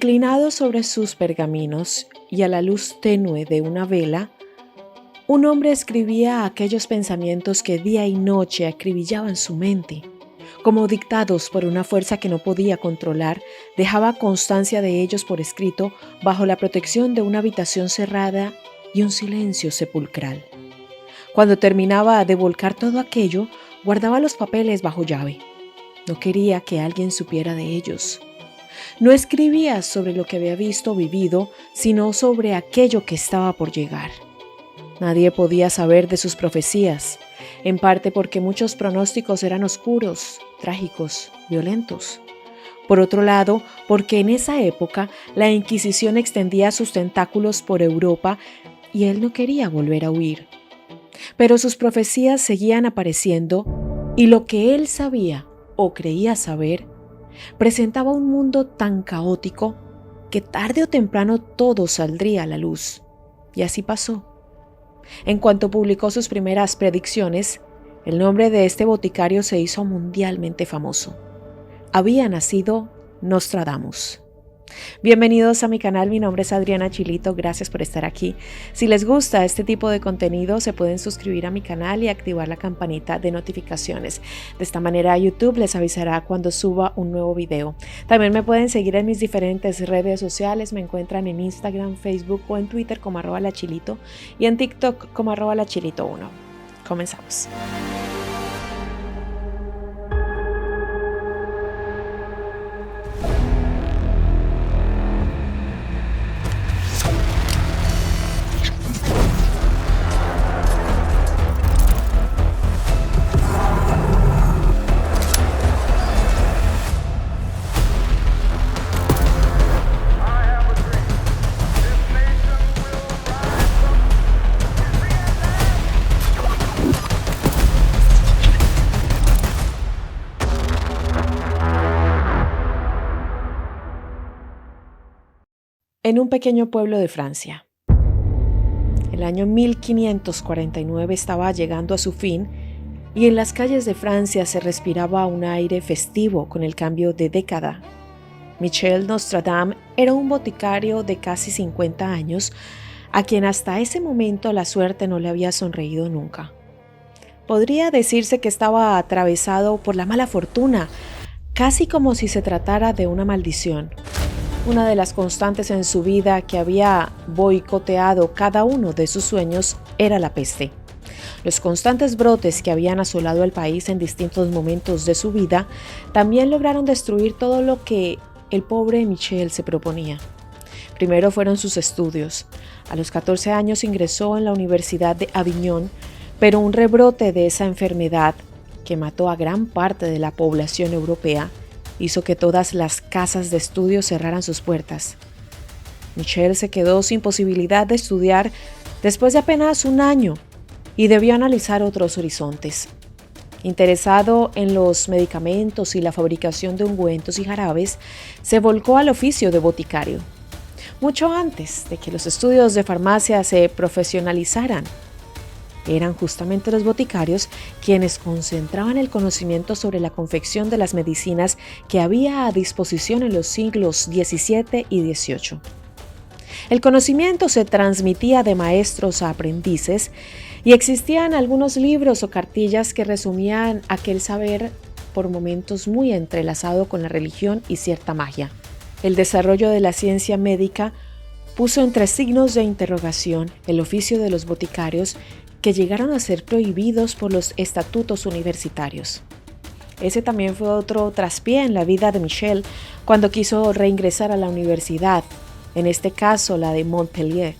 Inclinado sobre sus pergaminos y a la luz tenue de una vela, un hombre escribía aquellos pensamientos que día y noche acribillaban su mente. Como dictados por una fuerza que no podía controlar, dejaba constancia de ellos por escrito bajo la protección de una habitación cerrada y un silencio sepulcral. Cuando terminaba de volcar todo aquello, guardaba los papeles bajo llave. No quería que alguien supiera de ellos. No escribía sobre lo que había visto o vivido, sino sobre aquello que estaba por llegar. Nadie podía saber de sus profecías, en parte porque muchos pronósticos eran oscuros, trágicos, violentos. Por otro lado, porque en esa época la Inquisición extendía sus tentáculos por Europa y él no quería volver a huir. Pero sus profecías seguían apareciendo y lo que él sabía o creía saber presentaba un mundo tan caótico que tarde o temprano todo saldría a la luz. Y así pasó. En cuanto publicó sus primeras predicciones, el nombre de este boticario se hizo mundialmente famoso. Había nacido Nostradamus. Bienvenidos a mi canal, mi nombre es Adriana Chilito, gracias por estar aquí. Si les gusta este tipo de contenido, se pueden suscribir a mi canal y activar la campanita de notificaciones. De esta manera YouTube les avisará cuando suba un nuevo video. También me pueden seguir en mis diferentes redes sociales, me encuentran en Instagram, Facebook o en Twitter como @lachilito y en TikTok como @lachilito1. Comenzamos. En un pequeño pueblo de Francia. El año 1549 estaba llegando a su fin y en las calles de Francia se respiraba un aire festivo con el cambio de década. Michel Nostradamus era un boticario de casi 50 años a quien hasta ese momento la suerte no le había sonreído nunca. Podría decirse que estaba atravesado por la mala fortuna, casi como si se tratara de una maldición. Una de las constantes en su vida que había boicoteado cada uno de sus sueños era la peste. Los constantes brotes que habían asolado el país en distintos momentos de su vida también lograron destruir todo lo que el pobre Michel se proponía. Primero fueron sus estudios. A los 14 años ingresó en la Universidad de Aviñón, pero un rebrote de esa enfermedad, que mató a gran parte de la población europea, hizo que todas las casas de estudio cerraran sus puertas. Michel se quedó sin posibilidad de estudiar después de apenas un año y debió analizar otros horizontes. Interesado en los medicamentos y la fabricación de ungüentos y jarabes, se volcó al oficio de boticario. Mucho antes de que los estudios de farmacia se profesionalizaran, eran justamente los boticarios quienes concentraban el conocimiento sobre la confección de las medicinas que había a disposición en los siglos XVII y XVIII. El conocimiento se transmitía de maestros a aprendices y existían algunos libros o cartillas que resumían aquel saber por momentos muy entrelazado con la religión y cierta magia. El desarrollo de la ciencia médica puso entre signos de interrogación el oficio de los boticarios, que llegaron a ser prohibidos por los estatutos universitarios. Ese también fue otro traspié en la vida de Michel cuando quiso reingresar a la universidad, en este caso la de Montpellier.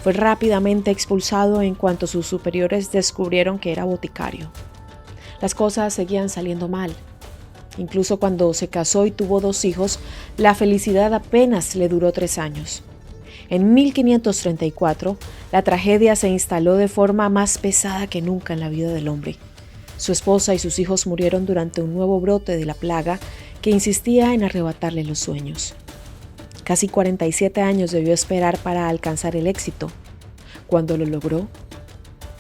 Fue rápidamente expulsado en cuanto sus superiores descubrieron que era boticario. Las cosas seguían saliendo mal. Incluso cuando se casó y tuvo 2 hijos, la felicidad apenas le duró 3 años. En 1534, la tragedia se instaló de forma más pesada que nunca en la vida del hombre. Su esposa y sus hijos murieron durante un nuevo brote de la plaga que insistía en arrebatarle los sueños. Casi 47 años debió esperar para alcanzar el éxito. Cuando lo logró,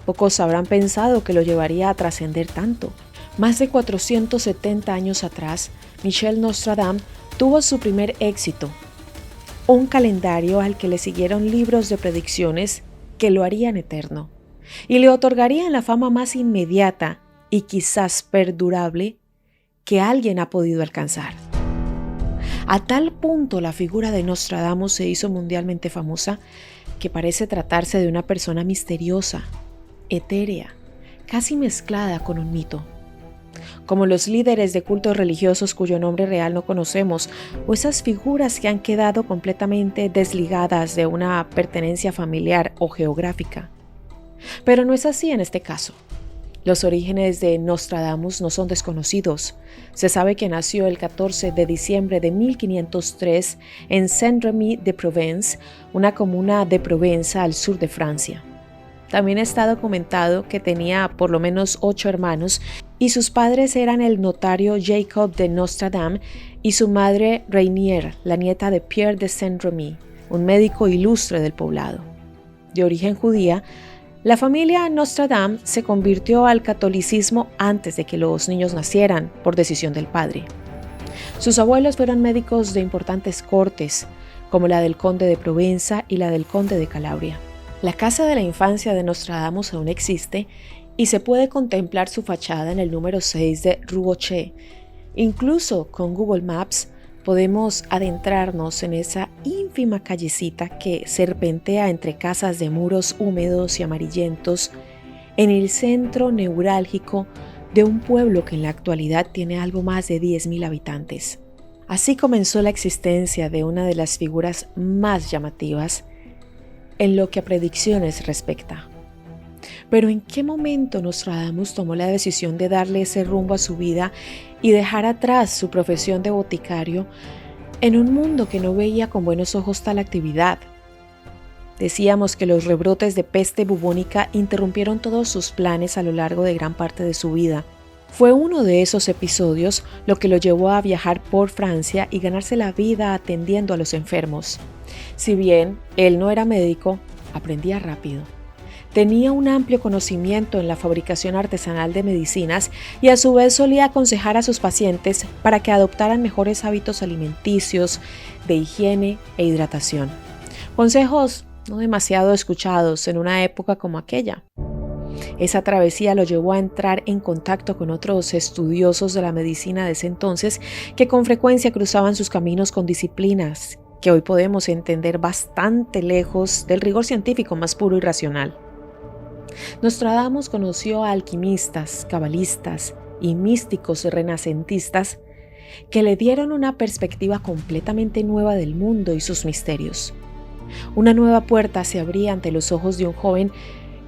pocos habrán pensado que lo llevaría a trascender tanto. Más de 470 años atrás, Michel Nostradamus tuvo su primer éxito. un calendario al que le siguieron libros de predicciones que lo harían eterno y le otorgarían la fama más inmediata y quizás perdurable que alguien ha podido alcanzar. A tal punto la figura de Nostradamus se hizo mundialmente famosa que parece tratarse de una persona misteriosa, etérea, casi mezclada con un mito. Como los líderes de cultos religiosos cuyo nombre real no conocemos, o esas figuras que han quedado completamente desligadas de una pertenencia familiar o geográfica. Pero no es así en este caso. Los orígenes de Nostradamus no son desconocidos. Se sabe que nació el 14 de diciembre de 1503 en Saint-Rémy-de-Provence, una comuna de Provenza al sur de Francia. También está documentado que tenía por lo menos 8 hermanos y sus padres eran el notario Jacob de Nostradam y su madre Rainier, la nieta de Pierre de Saint-Rémy, un médico ilustre del poblado. De origen judía, la familia Nostradam se convirtió al catolicismo antes de que los niños nacieran, por decisión del padre. Sus abuelos fueron médicos de importantes cortes, como la del conde de Provenza y la del conde de Calabria. La casa de la infancia de Nostradamus aún existe y se puede contemplar su fachada en el número 6 de Rue Boucher. Incluso con Google Maps podemos adentrarnos en esa ínfima callecita que serpentea entre casas de muros húmedos y amarillentos en el centro neurálgico de un pueblo que en la actualidad tiene algo más de 10.000 habitantes. Así comenzó la existencia de una de las figuras más llamativas en lo que a predicciones respecta. Pero ¿en qué momento Nostradamus tomó la decisión de darle ese rumbo a su vida y dejar atrás su profesión de boticario en un mundo que no veía con buenos ojos tal actividad? Decíamos que los rebrotes de peste bubónica interrumpieron todos sus planes a lo largo de gran parte de su vida. Fue uno de esos episodios lo que lo llevó a viajar por Francia y ganarse la vida atendiendo a los enfermos. Si bien él no era médico, aprendía rápido. Tenía un amplio conocimiento en la fabricación artesanal de medicinas y a su vez solía aconsejar a sus pacientes para que adoptaran mejores hábitos alimenticios, de higiene e hidratación. Consejos no demasiado escuchados en una época como aquella. Esa travesía lo llevó a entrar en contacto con otros estudiosos de la medicina de ese entonces que con frecuencia cruzaban sus caminos con disciplinas que hoy podemos entender bastante lejos del rigor científico más puro y racional. Nostradamus conoció a alquimistas, cabalistas y místicos renacentistas que le dieron una perspectiva completamente nueva del mundo y sus misterios. Una nueva puerta se abría ante los ojos de un joven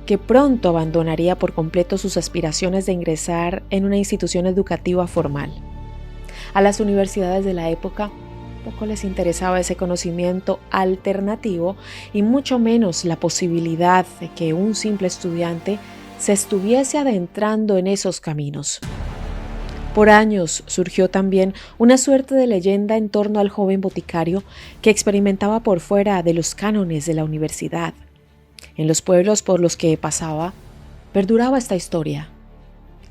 que pronto abandonaría por completo sus aspiraciones de ingresar en una institución educativa formal. A las universidades de la época poco les interesaba ese conocimiento alternativo y mucho menos la posibilidad de que un simple estudiante se estuviese adentrando en esos caminos. Por años surgió también una suerte de leyenda en torno al joven boticario que experimentaba por fuera de los cánones de la universidad. En los pueblos por los que pasaba, perduraba esta historia.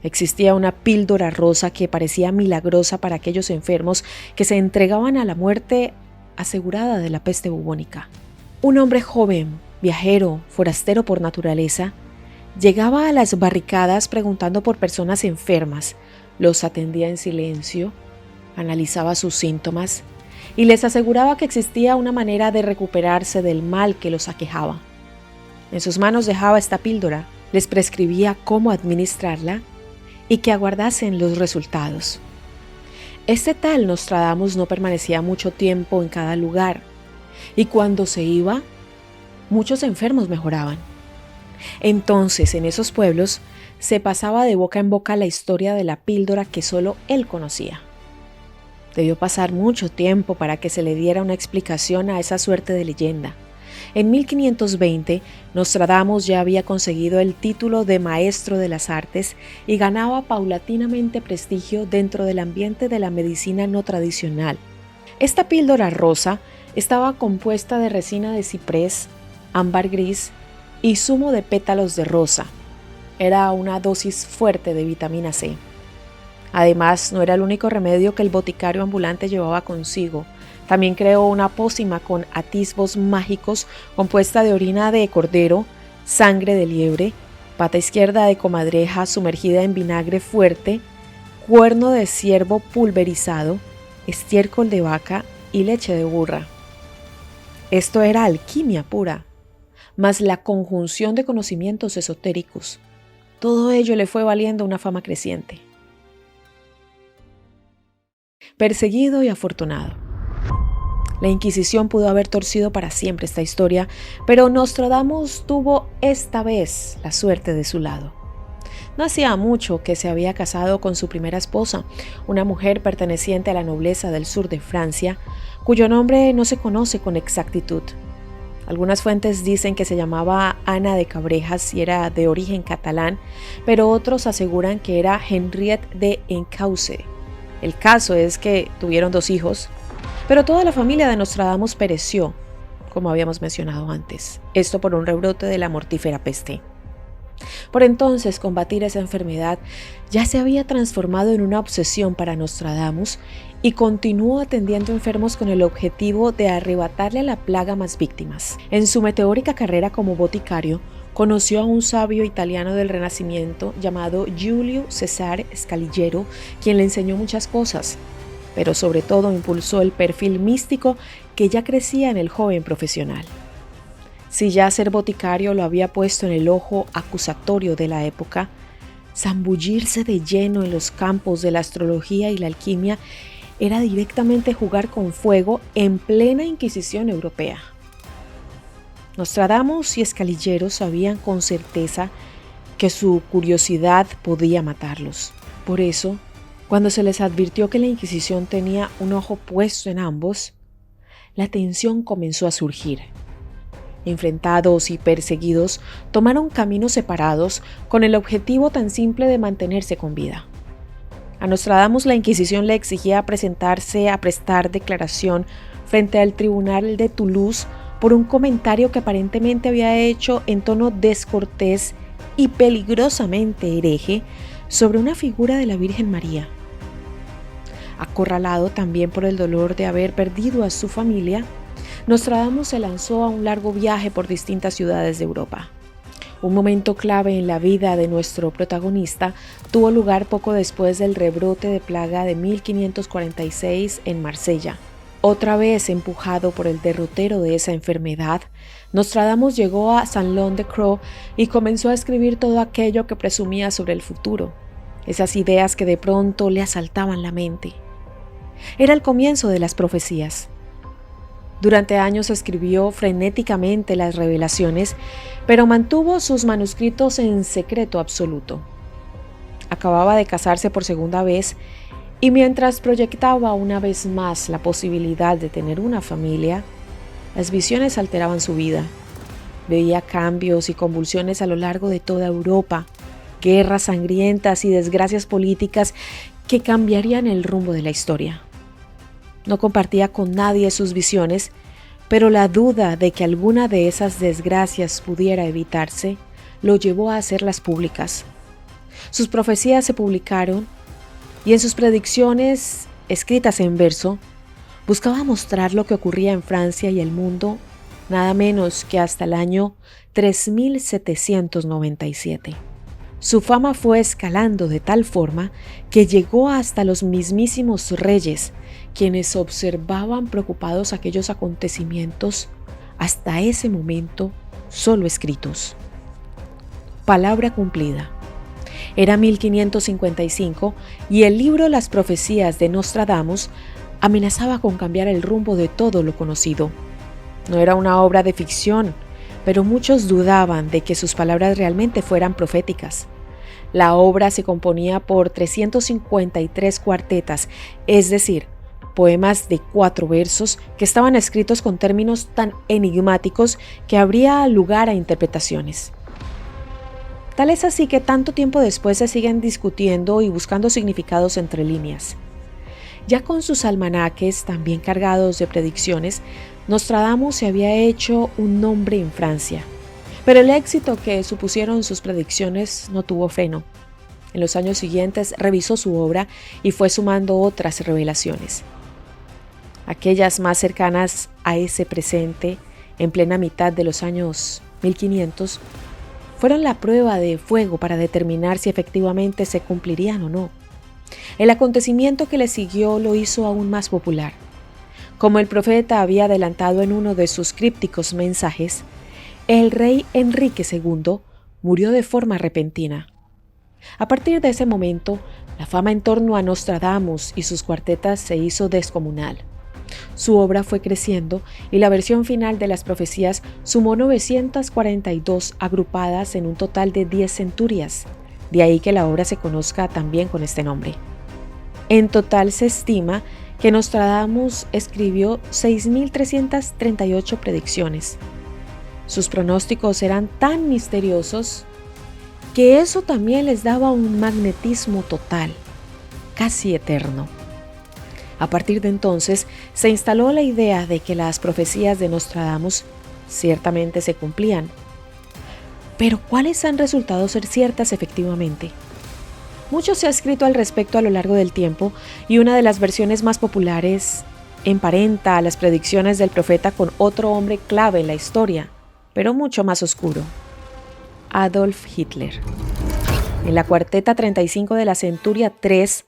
Existía una píldora rosa que parecía milagrosa para aquellos enfermos que se entregaban a la muerte asegurada de la peste bubónica. Un hombre joven, viajero, forastero por naturaleza, llegaba a las barricadas preguntando por personas enfermas, los atendía en silencio, analizaba sus síntomas y les aseguraba que existía una manera de recuperarse del mal que los aquejaba. En sus manos dejaba esta píldora, les prescribía cómo administrarla y que aguardasen los resultados. Este tal Nostradamus no permanecía mucho tiempo en cada lugar, y cuando se iba, muchos enfermos mejoraban. Entonces, en esos pueblos, se pasaba de boca en boca la historia de la píldora que solo él conocía. Debió pasar mucho tiempo para que se le diera una explicación a esa suerte de leyenda. En 1520, Nostradamus ya había conseguido el título de maestro de las artes y ganaba paulatinamente prestigio dentro del ambiente de la medicina no tradicional. Esta píldora rosa estaba compuesta de resina de ciprés, ámbar gris y zumo de pétalos de rosa. Era una dosis fuerte de vitamina C. Además, no era el único remedio que el boticario ambulante llevaba consigo. También creó una pócima con atisbos mágicos compuesta de orina de cordero, sangre de liebre, pata izquierda de comadreja sumergida en vinagre fuerte, cuerno de ciervo pulverizado, estiércol de vaca y leche de burra. Esto era alquimia pura, más la conjunción de conocimientos esotéricos. Todo ello le fue valiendo una fama creciente. Perseguido y afortunado. La Inquisición pudo haber torcido para siempre esta historia, pero Nostradamus tuvo esta vez la suerte de su lado. No hacía mucho que se había casado con su primera esposa, una mujer perteneciente a la nobleza del sur de Francia, cuyo nombre no se conoce con exactitud. Algunas fuentes dicen que se llamaba Ana de Cabrejas y era de origen catalán, pero otros aseguran que era Henriette de Encausse. El caso es que tuvieron 2 hijos, pero toda la familia de Nostradamus pereció, como habíamos mencionado antes, esto por un rebrote de la mortífera peste. Por entonces, combatir esa enfermedad ya se había transformado en una obsesión para Nostradamus y continuó atendiendo enfermos con el objetivo de arrebatarle a la plaga más víctimas. En su meteórica carrera como boticario, conoció a un sabio italiano del Renacimiento llamado Giulio Cesare Scaliger, quien le enseñó muchas cosas, pero sobre todo impulsó el perfil místico que ya crecía en el joven profesional. Si ya ser boticario lo había puesto en el ojo acusatorio de la época, zambullirse de lleno en los campos de la astrología y la alquimia era directamente jugar con fuego en plena Inquisición europea. Nostradamus y Scaliger sabían con certeza que su curiosidad podía matarlos. Por eso, cuando se les advirtió que la Inquisición tenía un ojo puesto en ambos, la tensión comenzó a surgir. Enfrentados y perseguidos, tomaron caminos separados con el objetivo tan simple de mantenerse con vida. A Nostradamus la Inquisición le exigía presentarse a prestar declaración frente al tribunal de Toulouse por un comentario que aparentemente había hecho en tono descortés y peligrosamente hereje sobre una figura de la Virgen María. Acorralado también por el dolor de haber perdido a su familia, Nostradamus se lanzó a un largo viaje por distintas ciudades de Europa. Un momento clave en la vida de nuestro protagonista tuvo lugar poco después del rebrote de plaga de 1546 en Marsella. Otra vez empujado por el derrotero de esa enfermedad, Nostradamus llegó a Saint-Lô-de-Crau y comenzó a escribir todo aquello que presumía sobre el futuro, esas ideas que de pronto le asaltaban la mente. Era el comienzo de las profecías. Durante años escribió frenéticamente las revelaciones, pero mantuvo sus manuscritos en secreto absoluto. Acababa de casarse por segunda vez y mientras proyectaba una vez más la posibilidad de tener una familia, las visiones alteraban su vida. Veía cambios y convulsiones a lo largo de toda Europa, guerras sangrientas y desgracias políticas que cambiarían el rumbo de la historia. No compartía con nadie sus visiones, pero la duda de que alguna de esas desgracias pudiera evitarse lo llevó a hacerlas públicas. Sus profecías se publicaron y en sus predicciones, escritas en verso, buscaba mostrar lo que ocurría en Francia y el mundo nada menos que hasta el año 3797. Su fama fue escalando de tal forma que llegó hasta los mismísimos reyes, quienes observaban preocupados aquellos acontecimientos hasta ese momento solo escritos. Palabra cumplida. Era 1555 y el libro Las Profecías de Nostradamus amenazaba con cambiar el rumbo de todo lo conocido. No era una obra de ficción, pero muchos dudaban de que sus palabras realmente fueran proféticas. La obra se componía por 353 cuartetas, es decir, poemas de 4 versos que estaban escritos con términos tan enigmáticos que habría lugar a interpretaciones. Tal es así que tanto tiempo después se siguen discutiendo y buscando significados entre líneas. Ya con sus almanaques, también cargados de predicciones, Nostradamus se había hecho un nombre en Francia. Pero el éxito que supusieron sus predicciones no tuvo freno. En los años siguientes revisó su obra y fue sumando otras revelaciones. aquellas más cercanas a ese presente en plena mitad de los años 1500, fueron la prueba de fuego para determinar si efectivamente se cumplirían o no. El acontecimiento que le siguió lo hizo aún más popular. Como el profeta había adelantado en uno de sus crípticos mensajes, el rey Enrique II murió de forma repentina. A partir de ese momento, la fama en torno a Nostradamus y sus cuartetas se hizo descomunal. Su obra fue creciendo y la versión final de las profecías sumó 942 agrupadas en un total de 10 centurias, de ahí que la obra se conozca también con este nombre. En total se estima que Nostradamus escribió 6.338 predicciones. Sus pronósticos eran tan misteriosos que eso también les daba un magnetismo total, casi eterno. A partir de entonces, se instaló la idea de que las profecías de Nostradamus ciertamente se cumplían. Pero ¿cuáles han resultado ser ciertas efectivamente? Mucho se ha escrito al respecto a lo largo del tiempo y una de las versiones más populares emparenta a las predicciones del profeta con otro hombre clave en la historia, pero mucho más oscuro: Adolf Hitler. En la cuarteta 35 de la Centuria 3,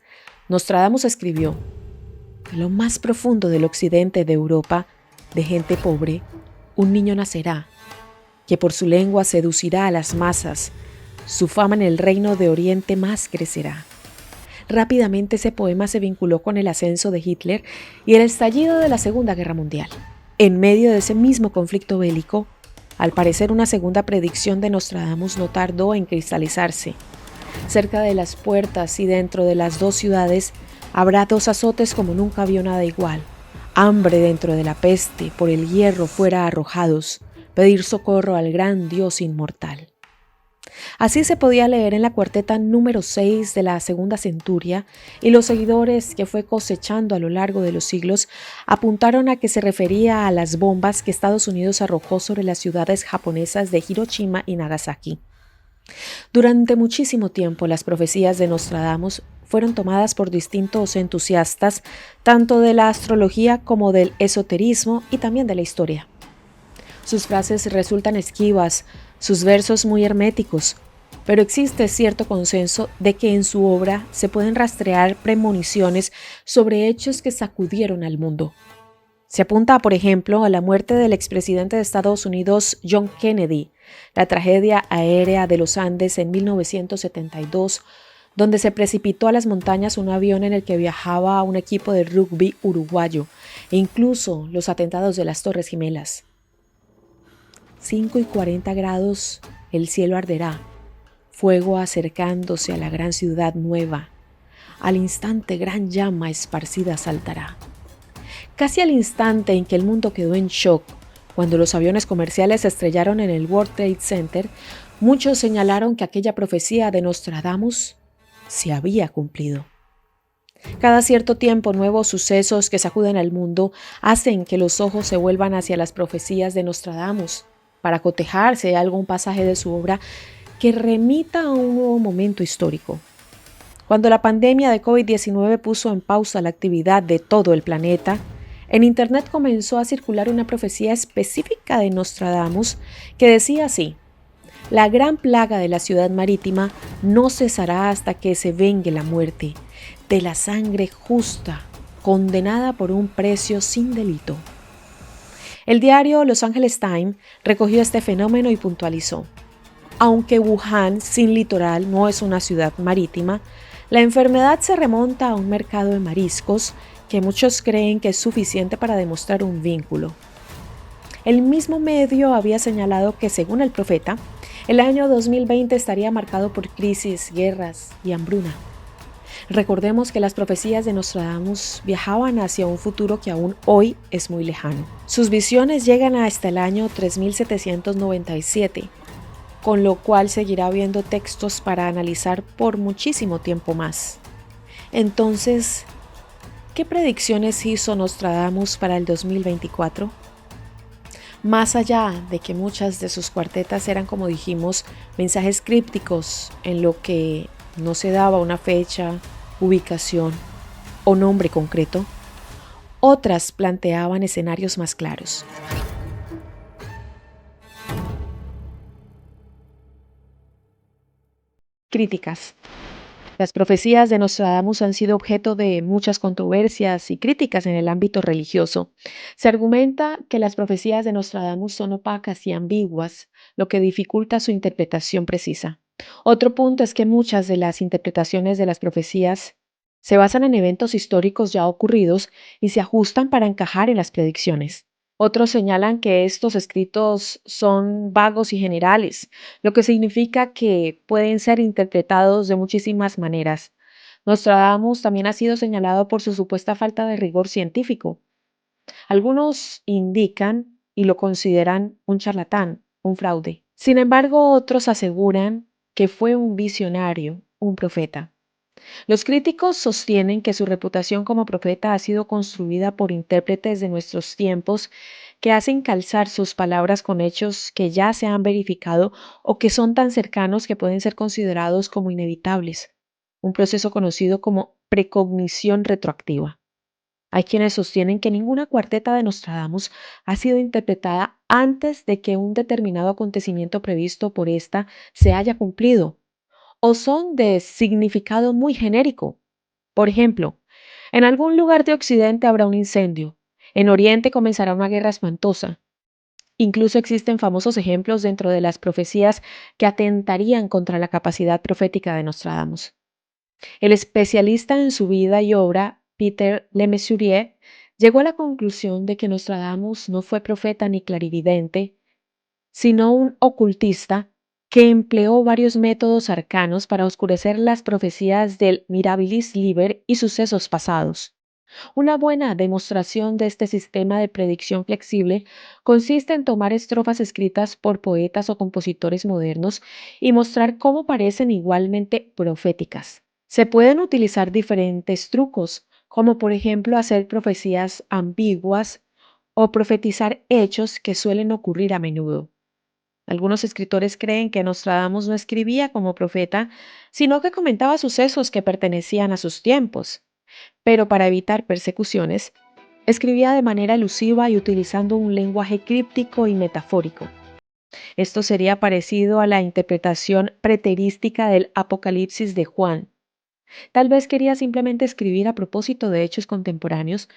Nostradamus escribió: "En lo más profundo del occidente de Europa, de gente pobre, un niño nacerá, que por su lengua seducirá a las masas, su fama en el reino de Oriente más crecerá". Rápidamente ese poema se vinculó con el ascenso de Hitler y el estallido de la Segunda Guerra Mundial. En medio de ese mismo conflicto bélico, al parecer una segunda predicción de Nostradamus no tardó en cristalizarse. Cerca de las puertas y dentro de las dos ciudades habrá dos azotes como nunca vio nada igual: hambre dentro de la peste, por el hierro fuera arrojados, pedir socorro al gran Dios inmortal. Así se podía leer en la cuarteta número 6 de la Segunda Centuria, y los seguidores que fue cosechando a lo largo de los siglos apuntaron a que se refería a las bombas que Estados Unidos arrojó sobre las ciudades japonesas de Hiroshima y Nagasaki. Durante muchísimo tiempo las profecías de Nostradamus fueron tomadas por distintos entusiastas, tanto de la astrología como del esoterismo y también de la historia. Sus frases resultan esquivas, sus versos muy herméticos, pero existe cierto consenso de que en su obra se pueden rastrear premoniciones sobre hechos que sacudieron al mundo. Se apunta, por ejemplo, a la muerte del expresidente de Estados Unidos John Kennedy, la tragedia aérea de los Andes en 1972, donde se precipitó a las montañas un avión en el que viajaba un equipo de rugby uruguayo, e incluso los atentados de las Torres Gemelas. 5:40 grados, el cielo arderá, fuego acercándose a la gran ciudad nueva, al instante gran llama esparcida saltará. Casi al instante en que el mundo quedó en shock, cuando los aviones comerciales se estrellaron en el World Trade Center, muchos señalaron que aquella profecía de Nostradamus se había cumplido. Cada cierto tiempo, nuevos sucesos que sacuden al mundo hacen que los ojos se vuelvan hacia las profecías de Nostradamus, para cotejar si hay algún pasaje de su obra que remita a un nuevo momento histórico. Cuando la pandemia de COVID-19 puso en pausa la actividad de todo el planeta, en Internet comenzó a circular una profecía específica de Nostradamus que decía así: "La gran plaga de la ciudad marítima no cesará hasta que se vengue la muerte de la sangre justa, condenada por un precio sin delito". El diario Los Angeles Times recogió este fenómeno y puntualizó: aunque Wuhan, sin litoral, no es una ciudad marítima, la enfermedad se remonta a un mercado de mariscos que muchos creen que es suficiente para demostrar un vínculo. El mismo medio había señalado que, según el profeta, el año 2020 estaría marcado por crisis, guerras y hambruna. Recordemos que las profecías de Nostradamus viajaban hacia un futuro que aún hoy es muy lejano. Sus visiones llegan hasta el año 3797, con lo cual seguirá habiendo textos para analizar por muchísimo tiempo más. Entonces, ¿qué predicciones hizo Nostradamus para el 2024? Más allá de que muchas de sus cuartetas eran, como dijimos, mensajes crípticos en lo que no se daba una fecha, ubicación o nombre concreto, Otras planteaban escenarios más claros. Críticas. Las profecías de Nostradamus han sido objeto de muchas controversias y críticas en el ámbito religioso. Se argumenta que las profecías de Nostradamus son opacas y ambiguas, lo que dificulta su interpretación precisa. Otro punto es que muchas de las interpretaciones de las profecías se basan en eventos históricos ya ocurridos y se ajustan para encajar en las predicciones. Otros señalan que estos escritos son vagos y generales, lo que significa que pueden ser interpretados de muchísimas maneras. Nostradamus también ha sido señalado por su supuesta falta de rigor científico. Algunos indican y lo consideran un charlatán, un fraude. Sin embargo, otros aseguran que fue un visionario, un profeta. Los críticos sostienen que su reputación como profeta ha sido construida por intérpretes de nuestros tiempos que hacen calzar sus palabras con hechos que ya se han verificado o que son tan cercanos que pueden ser considerados como inevitables, un proceso conocido como precognición retroactiva. Hay quienes sostienen que ninguna cuarteta de Nostradamus ha sido interpretada antes de que un determinado acontecimiento previsto por ésta se haya cumplido, o son de significado muy genérico. Por ejemplo, en algún lugar de Occidente habrá un incendio, en Oriente comenzará una guerra espantosa. Incluso existen famosos ejemplos dentro de las profecías que atentarían contra la capacidad profética de Nostradamus. El especialista en su vida y obra, Peter Le Mesurier, llegó a la conclusión de que Nostradamus no fue profeta ni clarividente, sino un ocultista que empleó varios métodos arcanos para oscurecer las profecías del Mirabilis Liber y sucesos pasados. Una buena demostración de este sistema de predicción flexible consiste en tomar estrofas escritas por poetas o compositores modernos y mostrar cómo parecen igualmente proféticas. Se pueden utilizar diferentes trucos, como por ejemplo hacer profecías ambiguas o profetizar hechos que suelen ocurrir a menudo. Algunos escritores creen que Nostradamus no escribía como profeta, sino que comentaba sucesos que pertenecían a sus tiempos, pero para evitar persecuciones, escribía de manera elusiva y utilizando un lenguaje críptico y metafórico. Esto sería parecido a la interpretación preterística del Apocalipsis de Juan. Tal vez quería simplemente escribir a propósito de hechos contemporáneos,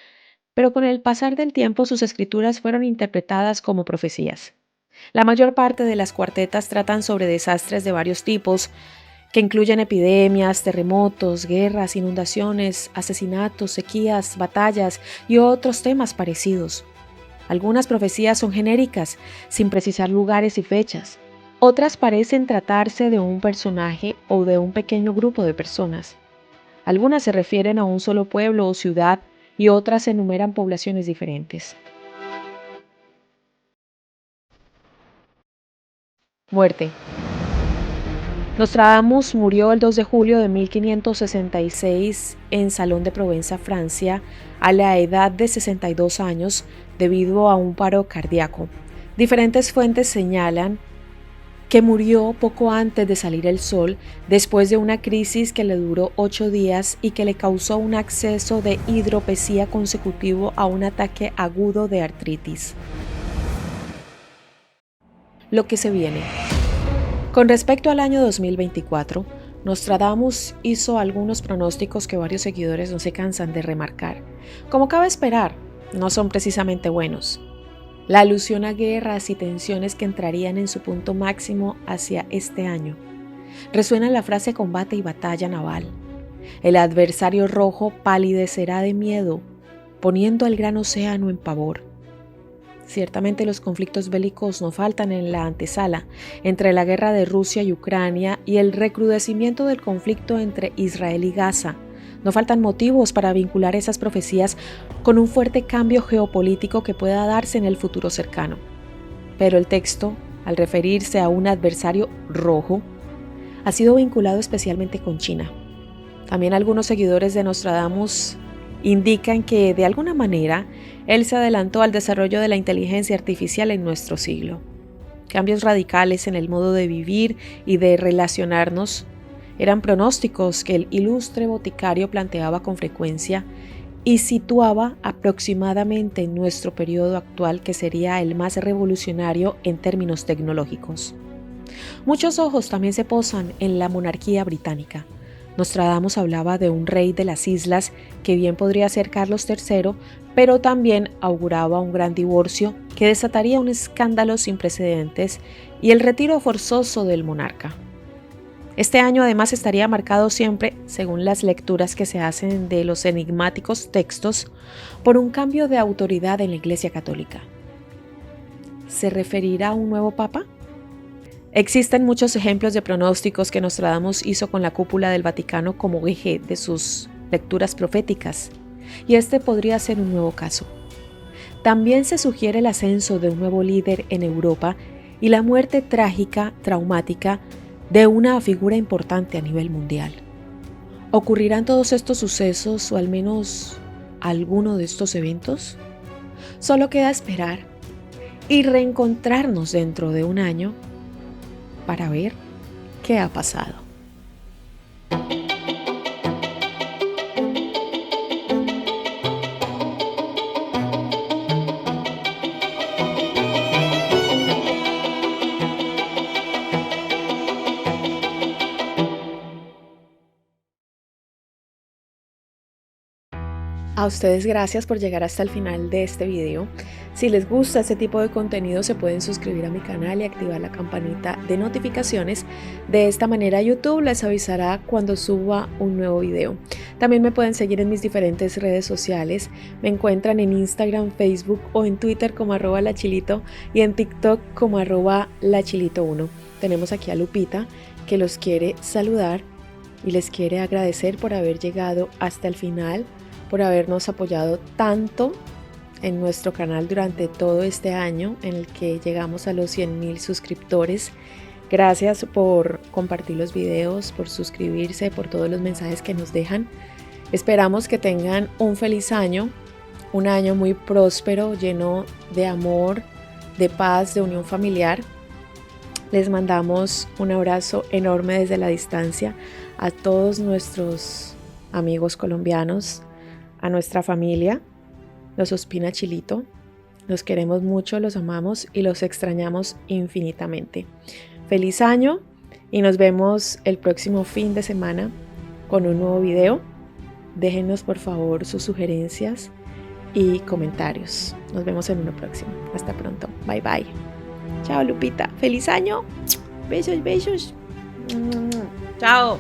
pero con el pasar del tiempo sus escrituras fueron interpretadas como profecías. La mayor parte de las cuartetas tratan sobre desastres de varios tipos, que incluyen epidemias, terremotos, guerras, inundaciones, asesinatos, sequías, batallas y otros temas parecidos. Algunas profecías son genéricas, sin precisar lugares y fechas. Otras parecen tratarse de un personaje o de un pequeño grupo de personas. Algunas se refieren a un solo pueblo o ciudad y otras enumeran poblaciones diferentes. Muerte. Nostradamus murió el 2 de julio de 1566 en Salón de Provenza, Francia, a la edad de 62 años debido a un paro cardíaco. Diferentes fuentes señalan que murió poco antes de salir el sol, después de una crisis que le duró 8 días y que le causó un acceso de hidropesía consecutivo a un ataque agudo de artritis. Lo que se viene. Con respecto al año 2024, Nostradamus hizo algunos pronósticos que varios seguidores no se cansan de remarcar. Como cabe esperar, no son precisamente buenos. La alusión a guerras y tensiones que entrarían en su punto máximo hacia este año. Resuena la frase combate y batalla naval. El adversario rojo palidecerá de miedo, poniendo al gran océano en pavor. Ciertamente los conflictos bélicos no faltan en la antesala, entre la guerra de Rusia y Ucrania y el recrudecimiento del conflicto entre Israel y Gaza. No faltan motivos para vincular esas profecías con un fuerte cambio geopolítico que pueda darse en el futuro cercano. Pero el texto, al referirse a un adversario rojo, ha sido vinculado especialmente con China. También algunos seguidores de Nostradamus indican que, de alguna manera, él se adelantó al desarrollo de la inteligencia artificial en nuestro siglo. Cambios radicales en el modo de vivir y de relacionarnos eran pronósticos que el ilustre boticario planteaba con frecuencia y situaba aproximadamente en nuestro periodo actual, que sería el más revolucionario en términos tecnológicos. Muchos ojos también se posan en la monarquía británica. Nostradamus hablaba de un rey de las islas que bien podría ser Carlos III, pero también auguraba un gran divorcio que desataría un escándalo sin precedentes y el retiro forzoso del monarca. Este año además estaría marcado siempre, según las lecturas que se hacen de los enigmáticos textos, por un cambio de autoridad en la Iglesia Católica. ¿Se referirá a un nuevo papa? Existen muchos ejemplos de pronósticos que Nostradamus hizo con la cúpula del Vaticano como eje de sus lecturas proféticas, y este podría ser un nuevo caso. También se sugiere el ascenso de un nuevo líder en Europa y la muerte trágica, traumática, de una figura importante a nivel mundial. ¿Ocurrirán todos estos sucesos o al menos alguno de estos eventos? Solo queda esperar y reencontrarnos dentro de un año para ver qué ha pasado. A ustedes gracias por llegar hasta el final de este video. Si les gusta este tipo de contenido, se pueden suscribir a mi canal y activar la campanita de notificaciones. De esta manera YouTube les avisará cuando suba un nuevo video. También me pueden seguir en mis diferentes redes sociales. Me encuentran en Instagram, Facebook o en Twitter como @lachilito y en TikTok como @lachilito1. Tenemos aquí a Lupita, que los quiere saludar y les quiere agradecer por haber llegado hasta el final, por habernos apoyado tanto en nuestro canal durante todo este año en el que llegamos a los 100,000 suscriptores. Gracias por compartir los videos, por suscribirse, por todos los mensajes que nos dejan. Esperamos que tengan un feliz año, un año muy próspero, lleno de amor, de paz, de unión familiar. Les mandamos un abrazo enorme desde la distancia a todos nuestros amigos colombianos, a nuestra familia, los Ospina Chilito. Los queremos mucho, los amamos y los extrañamos infinitamente. Feliz año y nos vemos el próximo fin de semana con un nuevo video. Déjenos por favor sus sugerencias y comentarios. Nos vemos en uno próximo. Hasta pronto. Bye bye. Chao Lupita. Feliz año. Besos, besos. Chao.